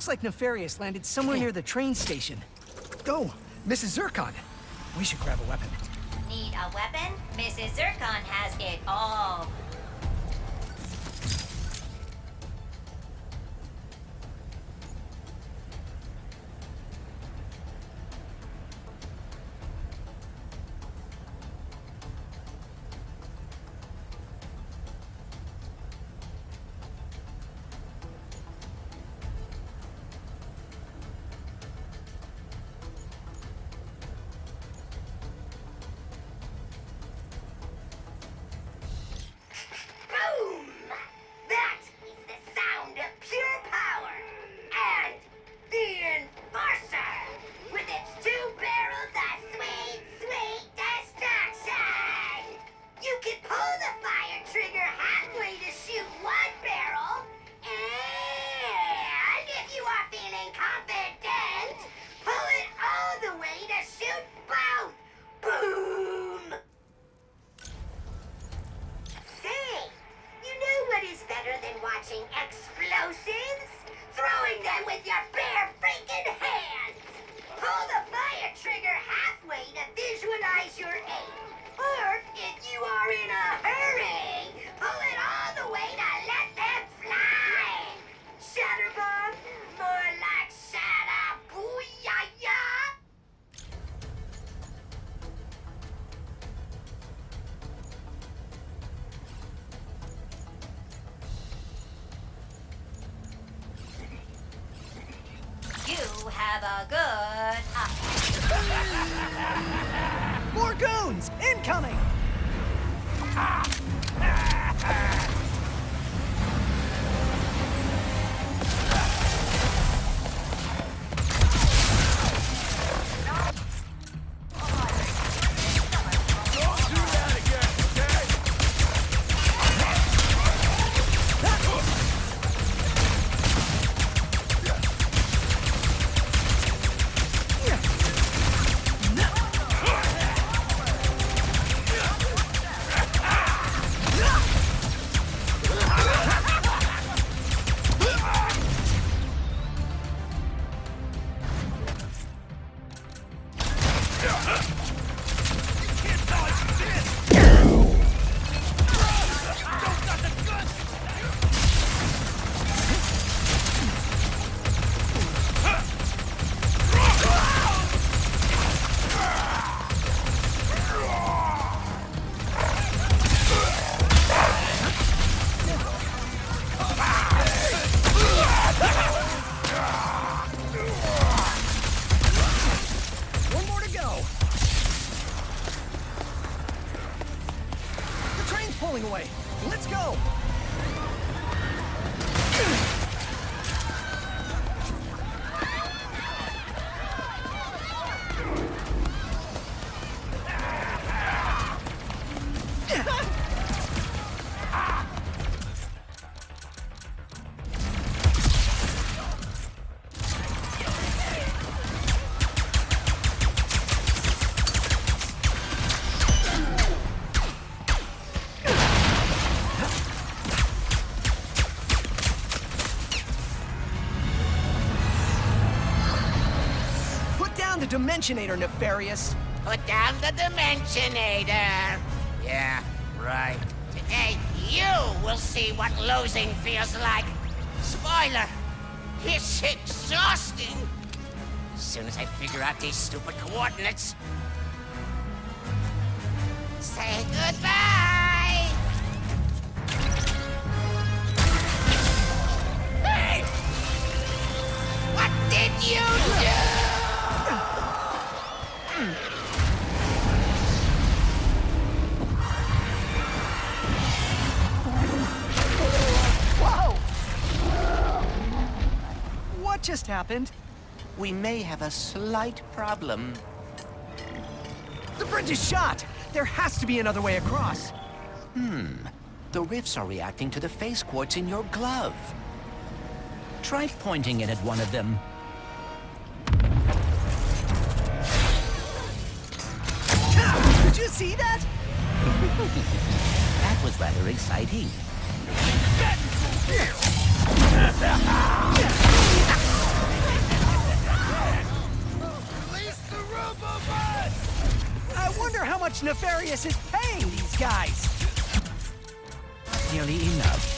Looks like Nefarious landed somewhere near the train station. Go, Mrs. Zircon. We should grab a weapon. Need a weapon? Mrs. Zircon has it all. Boom! That is the sound of pure power. And the Enforcer, with its 2 barrels of sweet, sweet destruction. You can pull the fire trigger halfway to shoot 1 barrel, and if you are feeling confident, pull it all the way to shoot both. Boom! Say, you know what is better than watching explosives? Throwing them with your bare freaking hands! Pull the fire trigger halfway to visualize your aim. Or, if you are in a hurry, pull it all the way to let them fly! Shatterbomb? More like Shatter-booyah-ya! You have a good eye. More goons! Incoming! One more to go. The train's pulling away. Let's go. The Dimensionator, Nefarious. Put down the Dimensionator. Yeah, right. Today, you will see what losing feels like. Spoiler, it's exhausting. As soon as I figure out these stupid coordinates. Say goodbye. Hey! What did you do? Whoa! What just happened? We may have a slight problem. The bridge is shot! There has to be another way across. The rifts are reacting to the phase quartz in your glove. Try pointing it at one of them. Did you see that? That was rather exciting. much Nefarious is paying these guys. Nearly enough.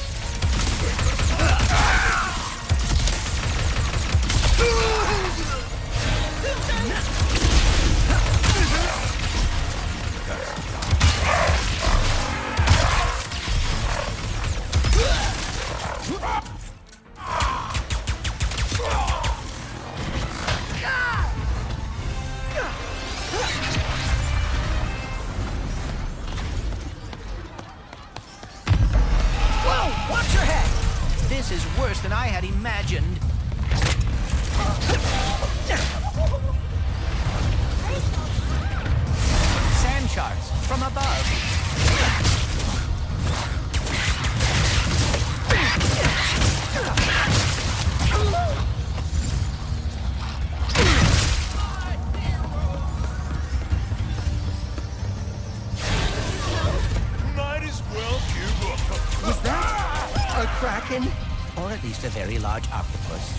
Whoa! Watch your head! This is worse than I had imagined. Sand sharks from above. Might as well give up. Was that a kraken? Or at least a very large octopus.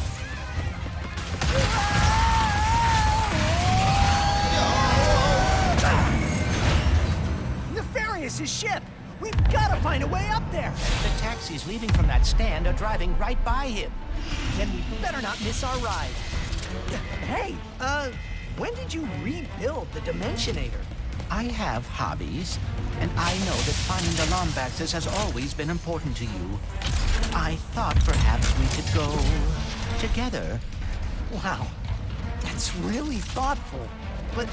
Nefarious's ship! We've got to find a way up there! The taxis leaving from that stand are driving right by him. Then we better not miss our ride. Hey, when did you rebuild the Dimensionator? I have hobbies, and I know that finding the Lombaxes has always been important to you. I thought perhaps we could go together. Wow, that's really thoughtful. But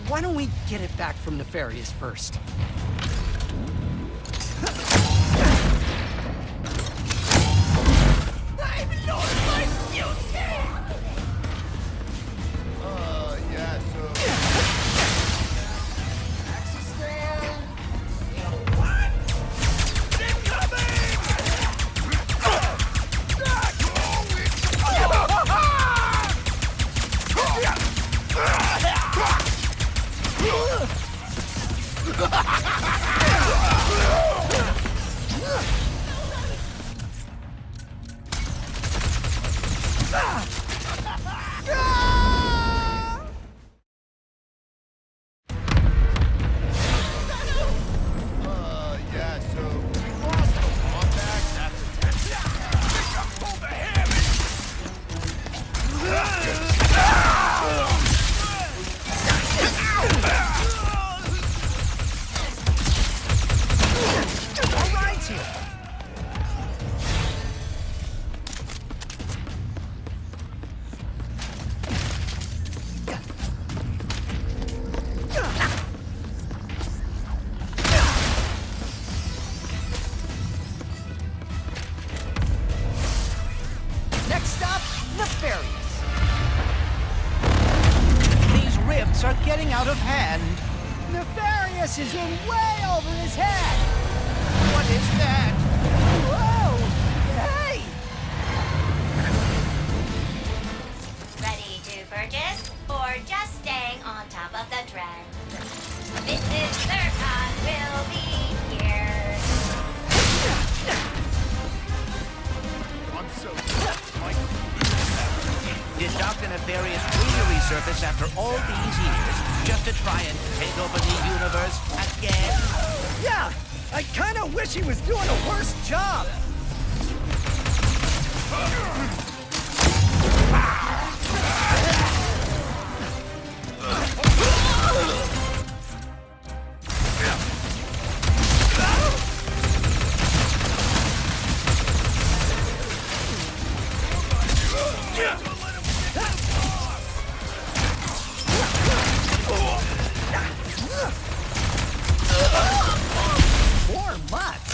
why don't we get it back from Nefarious first? I've lost my beauty! Yeah, so. Yeah, so we lost the Lombax at the test. I think I pulled the Our ride's here! Next stop, Nefarious. These rifts are getting out of hand. Nefarious is in way over his head! What is that? Whoa! Hey! Ready to purchase or just staying on top of the trend? Mrs. Zircon will be here. I'm so Did Dr. Nefarious really resurface after all these years just to try and take over the universe again? Yeah! I kinda wish he was doing a worse job! More mutts!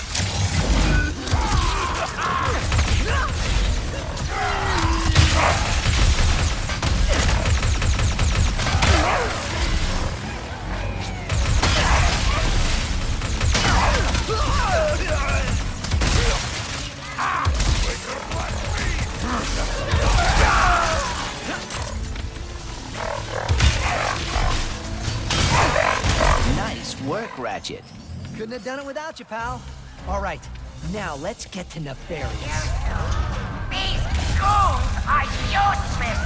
Nice work, Ratchet. Couldn't have done it without you, pal. All right, now let's get to Nefarious. These goons are useless.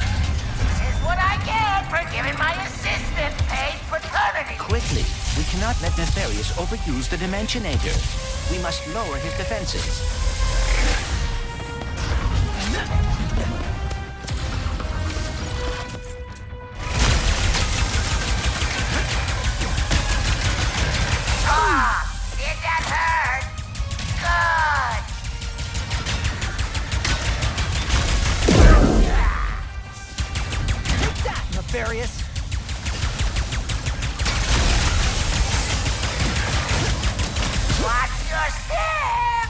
This is what I get for giving my assistant paid patrol. Quickly! We cannot let Nefarious overuse the Dimensionator. We must lower his defenses. Did that hurt? Good. Take that, Nefarious! Watch your step.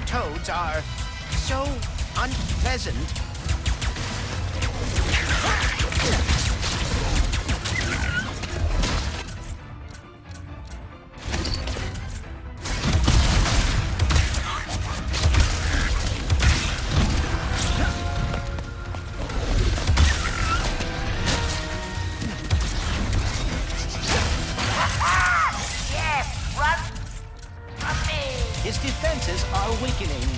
Toads are so unpleasant. Yes, run from me. His defenses are weakening.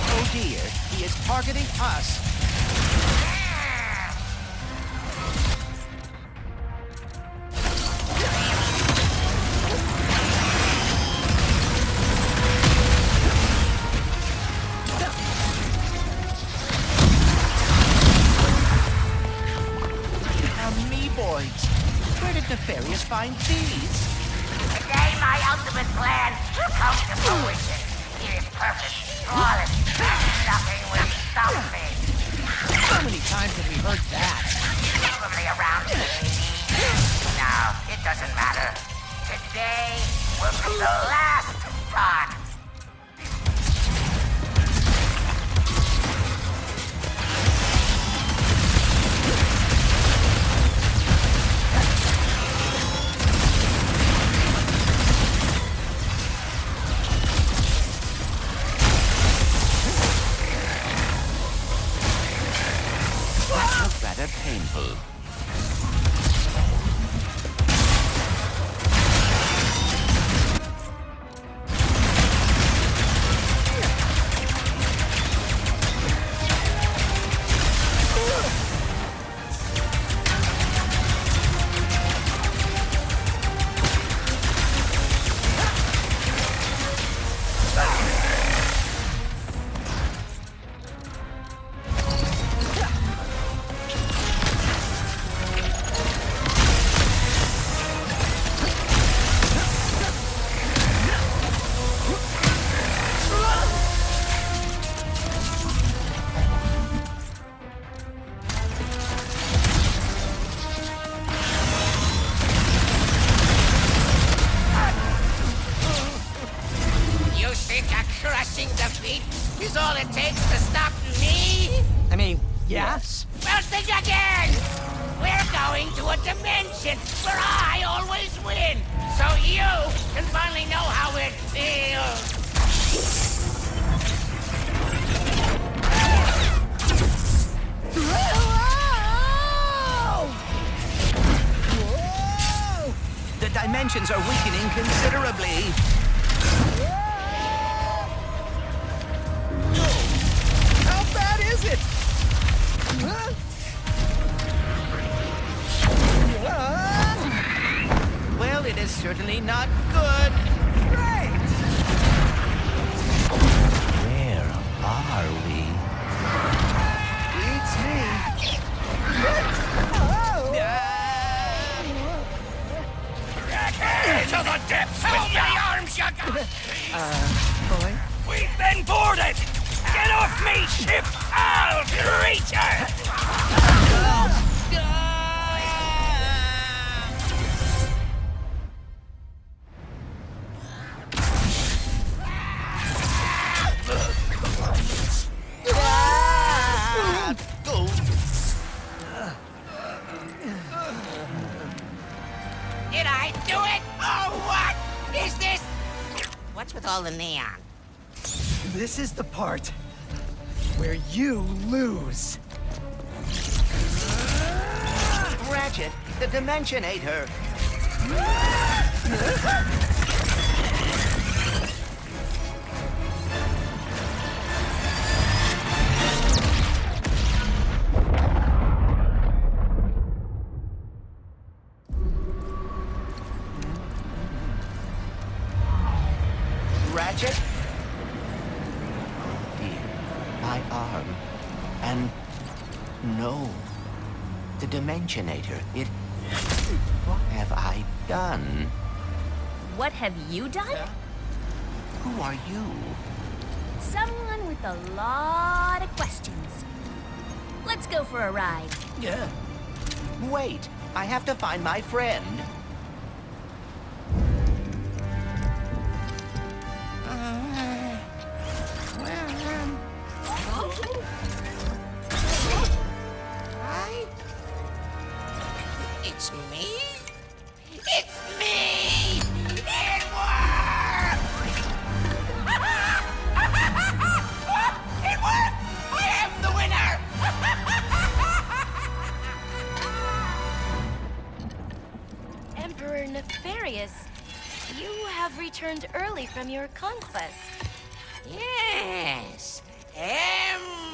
Oh dear, he is targeting us. Amoeboids! Where did Nefarious find these? Today, my ultimate plan will come to fruition. It is perfect, flawless. Nothing will stop me. How many times have we heard that? Probably around 80. No, it doesn't matter. Today will be the last time. That was rather painful. You think a crushing defeat is all it takes to stop me? I mean, yes. Well, think again! We're going to a dimension where I always win, so you can finally know how it feels. Whoa! The dimensions are weakening considerably. How bad is it? Huh? Well, it is certainly not good. Great! Where are we? Beats me. Oh! To the depths with how many arms you got? Boy? We've been boarded! Get off me, ship! I'll creature! Did I do it? Oh, what is this? What's with all the neon? This is the part where you lose. Ratchet, the Dimensionator. catch it? Oh dear, my arm. And no, the Dimensionator, it... What have I done? What have you done? Who are you? Someone with a lot of questions. Let's go for a ride. Yeah. Wait, I have to find my friend. Hi? It's me? It's me! It worked! It worked! I am the winner! Emperor Nefarious, you have returned early from your conquest. Yes, Emperor!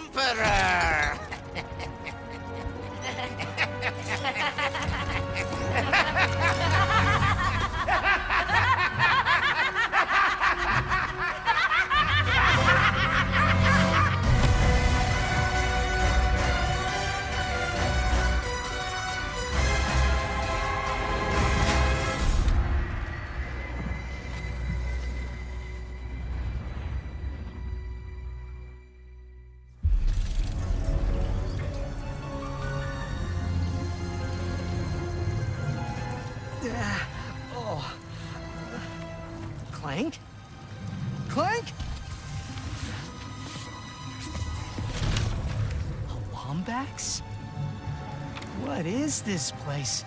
Oh. Clank? Clank? A Lombax? What is this place?